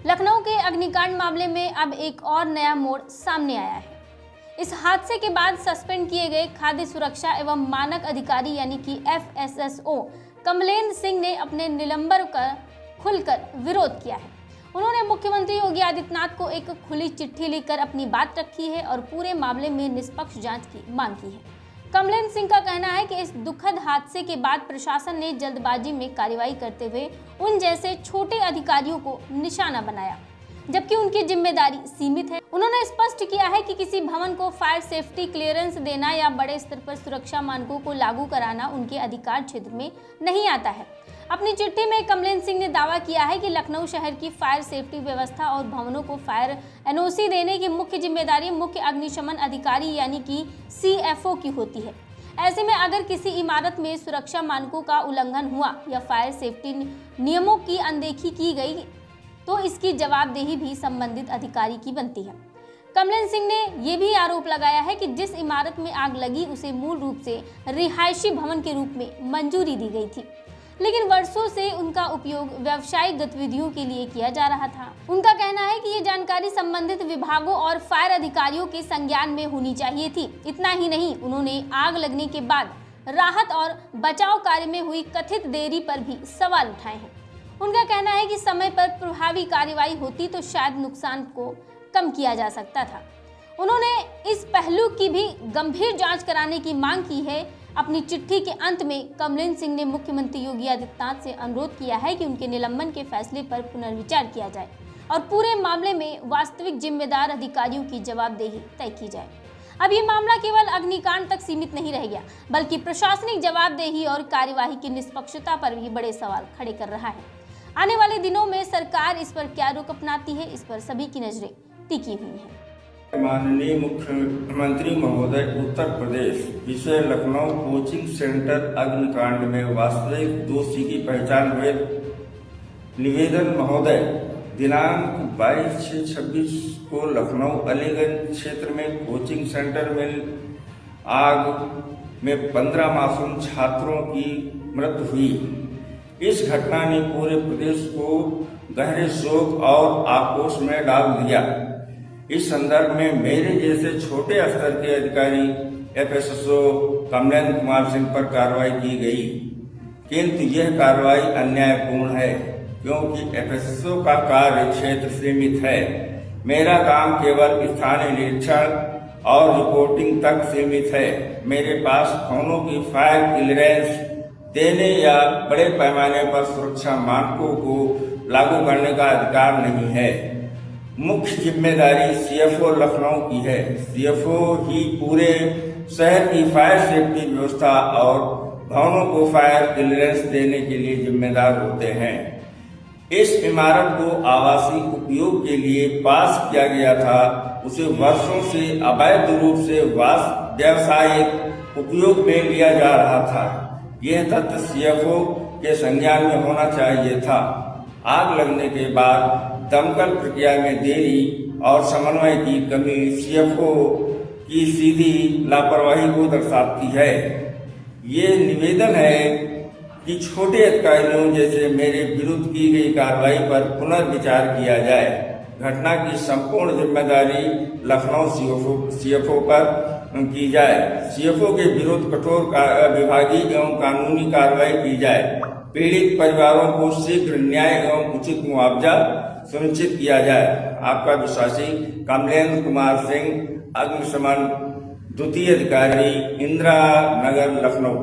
लखनऊ के अग्निकांड मामले में अब एक और नया मोड़ सामने आया है। इस हादसे के बाद सस्पेंड किए गए खाद्य सुरक्षा एवं मानक अधिकारी यानी कि FSSO कमलेंद्र सिंह ने अपने निलंबन का खुलकर विरोध किया है। उन्होंने मुख्यमंत्री योगी आदित्यनाथ को एक खुली चिट्ठी लिखकर अपनी बात रखी है और पूरे मामले में निष्पक्ष जांच की मांग की है। कमलेंद्र सिंह का कहना है कि इस दुखद हादसे के बाद प्रशासन ने जल्दबाजी में कार्रवाई करते हुए उन जैसे छोटे अधिकारियों को निशाना बनाया, जबकि उनकी जिम्मेदारी सीमित है। उन्होंने स्पष्ट किया है कि किसी भवन को फायर सेफ्टी क्लियरेंस देना या बड़े स्तर पर सुरक्षा मानकों को लागू कराना उनके अधिकार क्षेत्र में नहीं आता है। अपनी चिट्ठी में कमलेंद्र सिंह ने दावा किया है कि लखनऊ शहर की फायर सेफ्टी व्यवस्था और भवनों को फायर NOC देने की मुख्य जिम्मेदारी मुख्य अग्निशमन अधिकारी यानी कि CFO की होती है। ऐसे में अगर किसी इमारत में सुरक्षा मानकों का उल्लंघन हुआ या फायर सेफ्टी नियमों की अनदेखी की गई तो इसकी जवाबदेही भी संबंधित अधिकारी की बनती है। कमलेंद्र सिंह ने यह भी आरोप लगाया है कि जिस इमारत में आग लगी उसे मूल रूप से रिहायशी भवन के रूप में मंजूरी दी गई थी, लेकिन वर्षों से उनका उपयोग व्यावसायिक गतिविधियों के लिए किया जा रहा था। उनका कहना है कि ये जानकारी संबंधित विभागों और फायर अधिकारियों के संज्ञान में होनी चाहिए थी। इतना ही नहीं, उन्होंने आग लगने के बाद राहत और बचाव कार्य में हुई कथित देरी पर भी सवाल उठाए हैं। उनका कहना है कि समय पर प्रभावी कार्रवाई होती तो शायद नुकसान को कम किया जा सकता था। उन्होंने इस पहलू की भी गंभीर जांच कराने की मांग की है। अपनी चिट्ठी के अंत में कमलेंद्र सिंह ने मुख्यमंत्री योगी आदित्यनाथ से अनुरोध किया है कि उनके निलंबन के फैसले पर पुनर्विचार किया जाए और पूरे मामले में वास्तविक जिम्मेदार अधिकारियों की जवाबदेही तय की जाए। अब ये मामला केवल अग्निकांड तक सीमित नहीं रह गया, बल्कि प्रशासनिक जवाबदेही और कार्यवाही की निष्पक्षता पर भी बड़े सवाल खड़े कर रहा है। आने वाले दिनों में सरकार इस पर क्या रुख अपनाती है, इस पर सभी की नजरें टिकी हुई हैं। माननीय मुख्यमंत्री महोदय, उत्तर प्रदेश विषय लखनऊ कोचिंग सेंटर अग्निकांड में वास्तविक दोषी की पहचान हुए निवेदन महोदय, दिनांक 22/6/26 को लखनऊ अलीगंज क्षेत्र में कोचिंग सेंटर में आग में 15 मासूम छात्रों की मृत्यु हुई। इस घटना ने पूरे प्रदेश को गहरे शोक और आक्रोश में डाल दिया। इस संदर्भ में मेरे जैसे छोटे स्तर के अधिकारी FSSO कमलेंद्र कुमार सिंह पर कार्रवाई की गई, किंतु यह कार्रवाई अन्यायपूर्ण है क्योंकि FSSO का कार्य क्षेत्र सीमित है। मेरा काम केवल स्थानीय निरीक्षण और रिपोर्टिंग तक सीमित है। मेरे पास भवनों की फायर क्लियरेंस देने या बड़े पैमाने पर सुरक्षा मानकों को लागू करने का अधिकार नहीं है। मुख्य जिम्मेदारी CFO लखनऊ की है। CFO ही पूरे शहर की फायर सेफ्टी व्यवस्था और भवनों को फायर क्लियरेंस देने के लिए जिम्मेदार होते हैं। इस इमारत को आवासीय उपयोग के लिए पास किया गया था, उसे वर्षों से अवैध रूप से व्यावसायिक उपयोग में लिया जा रहा था। यह तथ्य CFO के संज्ञान में होना चाहिए था। आग लगने के बाद दमकल प्रक्रिया में देरी और समन्वय की कमी CFO की सीधी लापरवाही को दर्शाती है। ये निवेदन है कि छोटे अधिकारियों जैसे मेरे विरुद्ध की गई कार्रवाई पर पुनर्विचार किया जाए। घटना की संपूर्ण जिम्मेदारी लखनऊ CFO पर की जाए। CFO के विरुद्ध कठोर विभागीय एवं कानूनी कार्रवाई की जाए। पीड़ित परिवारों को शीघ्र न्याय एवं उचित मुआवजा सुनिश्चित किया जाए। आपका विश्वासी कमलेंद्र कुमार सिंह, अग्निशमन द्वितीय अधिकारी, इंदिरा नगर, लखनऊ।